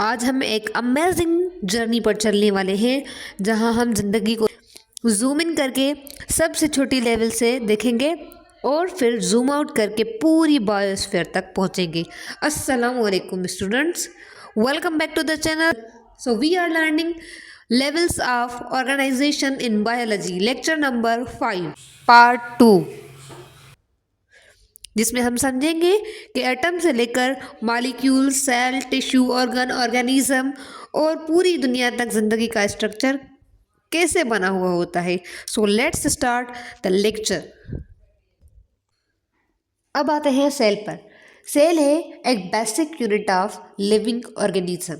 आज हम एक अमेजिंग जर्नी पर चलने वाले हैं जहां हम ज़िंदगी को जूम इन करके सबसे छोटी लेवल से देखेंगे और फिर जूम आउट करके पूरी बायोस्फीयर तक पहुंचेंगे। अस्सलाम वालेकुम students, welcome back to the channel. So we are learning levels of organisation in biology, lecture number 5 part 2, जिसमें हम समझेंगे कि एटम से लेकर molecule, cell, tissue, organ, organism और पूरी दुनिया तक जिंदगी का स्ट्रक्चर कैसे बना हुआ होता है। So let's start the lecture. अब आते हैं सेल पर। सेल है एक basic unit of living organism.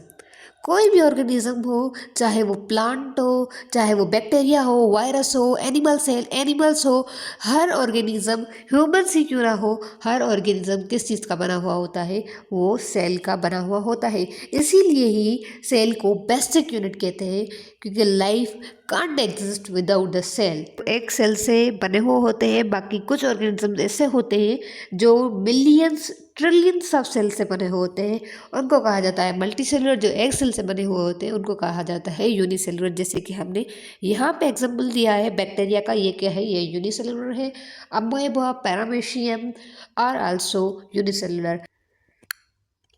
कोई भी ऑर्गेनिज्म हो, चाहे वो प्लांट हो, चाहे वो बैक्टीरिया हो, वायरस हो, एनिमल सेल, एनिमल्स हो, हर ऑर्गेनिज्म ह्यूमन से क्यों ना हो, हर ऑर्गेनिज्म किस चीज़ का बना हुआ होता है? वो सेल का बना हुआ होता है। इसीलिए ही सेल को बेसिक यूनिट कहते हैं, क्योंकि life can't exist without the cell. एक सेल से बने हुए होते हैं, बाकी कुछ ऑर्गेनिज्म ऐसे होते हैं जो मिलियंस ट्रिलियंस ऑफ सेल से बने हुए होते हैं, उनको कहा जाता है मल्टी सेलुलर। जो एक सेल से बने हुए होते हैं उनको कहा जाता है यूनिसेलुलर। जैसे कि हमने यहाँ पे एग्जांपल दिया है बैक्टीरिया का, ये क्या है? ये यूनिसेलुलर है। अमोएबा, पैरामीशियम आर आल्सो यूनिसेलुलर।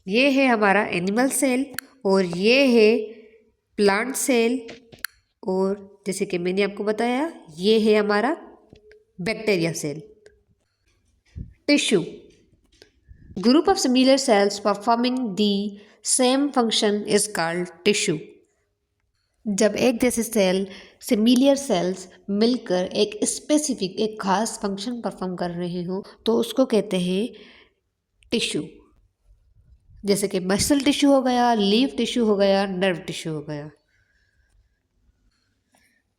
ये है हमारा एनिमल सेल और ये है प्लांट सेल, और जैसे कि मैंने आपको बताया ये है हमारा bacteria cell. Tissue, group of similar cells performing the same function is called tissue। जब एक जैसे सेल, सिमिलियर सेल्स मिलकर एक स्पेसिफिक, एक खास फंक्शन परफॉर्म कर रहे हो तो उसको कहते हैं टिश्यू। जैसे कि मसल टिश्यू हो गया, लीफ टिश्यू हो गया, नर्व टिश्यू हो गया।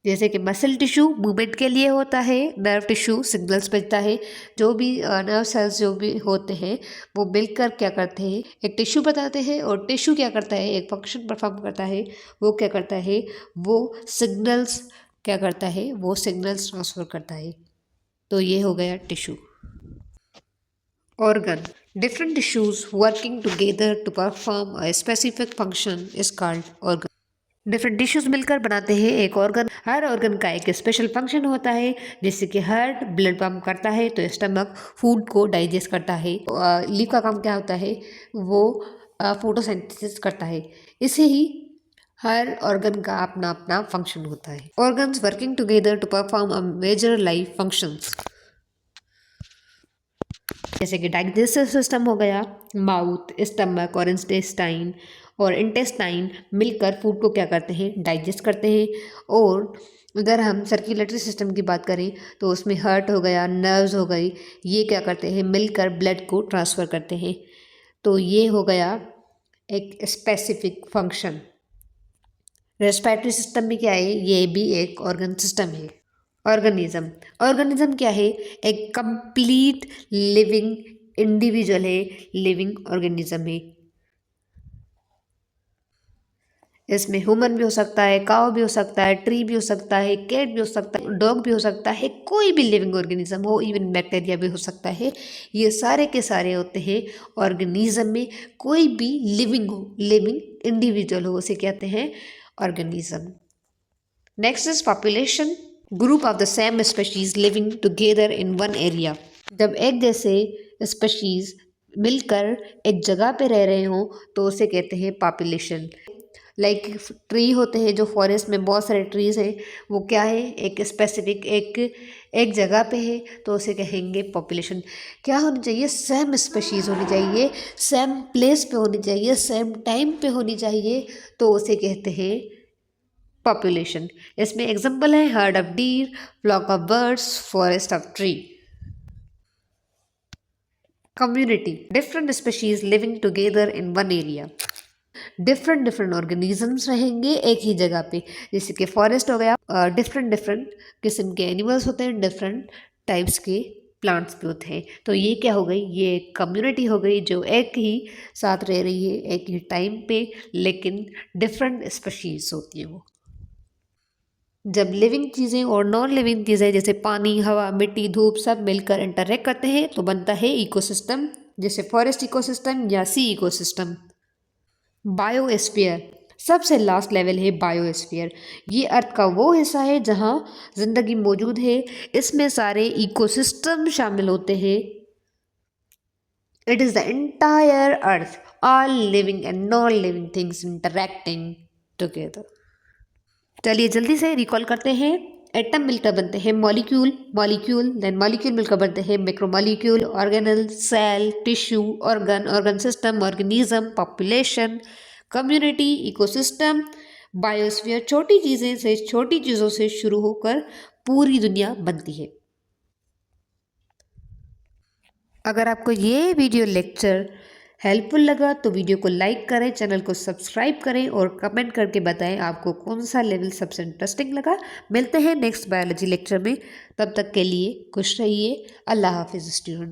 जैसे कि मसल टिश्यू मूवमेंट के लिए होता है, नर्व टिश्यू सिग्नल्स भेजता है। जो भी नर्व सेल्स जो भी होते हैं वो मिलकर क्या करते हैं? एक टिश्यू बताते हैं, और टिश्यू क्या करता है? एक फंक्शन परफॉर्म करता है। वो क्या करता है? वो सिग्नल्स क्या करता है? वो सिग्नल्स ट्रांसफर करता है। तो ये हो गया tissue. Organ, different tissues working together to perform a specific function is called organ. Different tissues मिलकर बनाते हैं एक ऑर्गन। हर ऑर्गन का एक स्पेशल फंक्शन होता है, जैसे कि हार्ट ब्लड पंप करता है तो स्टमक फूड को डाइजेस्ट करता है। लीव का काम क्या होता है? वो फोटोसिंथेसिस करता है। इसे ही हर ऑर्गन का अपना अपना फंक्शन होता है। Organs working together to perform a major life functions, जैसे कि डाइजेस्टिव सिस्टम हो गया, माउथ, स्टमक और इंटेस्टाइन मिलकर फूड को क्या करते हैं? डाइजेस्ट करते हैं। और अगर हम सर्कुलेटरी सिस्टम की बात करें तो उसमें हार्ट हो गया, नर्व्स हो गई, ये क्या करते हैं? मिलकर ब्लड को ट्रांसफ़र करते हैं। तो ये हो गया एक स्पेसिफिक फंक्शन। रेस्पिरेटरी सिस्टम में क्या है? ये भी एक ऑर्गन सिस्टम है। ऑर्गेनिज्म, ऑर्गेनिज्म क्या है? एक कंप्लीट लिविंग इंडिविजुअल है, लिविंग ऑर्गेनिज्म है। इसमें ह्यूमन भी हो सकता है, काव भी हो सकता है, ट्री भी हो सकता है, कैट भी हो सकता है, डॉग भी हो सकता है, कोई भी लिविंग ऑर्गेनिज्म हो, इवन बैक्टीरिया भी हो सकता है। ये सारे के सारे होते हैं ऑर्गेनिज्म में। कोई भी लिविंग हो, लिविंग इंडिविजुअल हो, उसे कहते हैं organism. Next is population, group of the same species living together in one area. जब एक जैसे स्पीशीज मिलकर एक जगह पे रह रहे हों तो उसे कहते हैं पॉपुलेशन। लाइक ट्री होते हैं, जो फॉरेस्ट में बहुत सारे ट्रीज हैं, वो क्या है? एक स्पेसिफिक एक जगह पे है तो उसे कहेंगे पॉपुलेशन। क्या होनी चाहिए? सेम स्पीशीज होनी चाहिए, सेम प्लेस पे होनी चाहिए, सेम टाइम पे होनी चाहिए, तो उसे कहते हैं पॉपुलेशन। इसमें एग्जांपल है herd of deer, flock of birds, forest of tree. Community, different species living together in one area. Different different organisms रहेंगे एक ही जगह पे। जैसे कि फॉरेस्ट हो गया, डिफरेंट डिफरेंट किस्म के एनिमल्स होते हैं, डिफरेंट टाइप्स के प्लांट्स भी होते हैं। तो ये क्या हो गई? ये कम्युनिटी हो गई जो एक ही साथ रह रही है एक ही टाइम पे, लेकिन डिफरेंट स्पीशीज होती है वो। जब लिविंग चीज़ें और नॉन लिविंग चीज़ें जैसे पानी, हवा, मिट्टी, धूप सब मिलकर इंटरेक्ट करते हैं तो बनता है इकोसिस्टम, जैसे फॉरेस्ट इकोसिस्टम या सी इकोसिस्टम। बायोस्फीयर, सबसे लास्ट लेवल है बायोस्फीयर। ये अर्थ का वो हिस्सा है जहाँ जिंदगी मौजूद है। इसमें सारे इकोसिस्टम शामिल होते हैं। It is the entire earth, all living and non living things interacting together. चलिए जल्दी से रिकॉल करते हैं। एटम मिलकर बनते हैं मॉलिक्यूल, मॉलिक्यूल देन मॉलिक्यूल मिलकर बनते हैं macromolecule, organelle, cell, tissue, organ, organ system, organism, population, community, ecosystem, biosphere. छोटी चीज़ें से छोटी चीज़ों से शुरू होकर पूरी दुनिया बनती है। अगर आपको ये वीडियो लेक्चर हेल्पफुल लगा तो वीडियो को लाइक करें, चैनल को सब्सक्राइब करें और कमेंट करके बताएं आपको कौन सा लेवल सबसे इंटरेस्टिंग लगा। मिलते हैं नेक्स्ट बायोलॉजी लेक्चर में, तब तक के लिए खुश रहिए। अल्लाह हाफिज़ स्टूडेंट्स।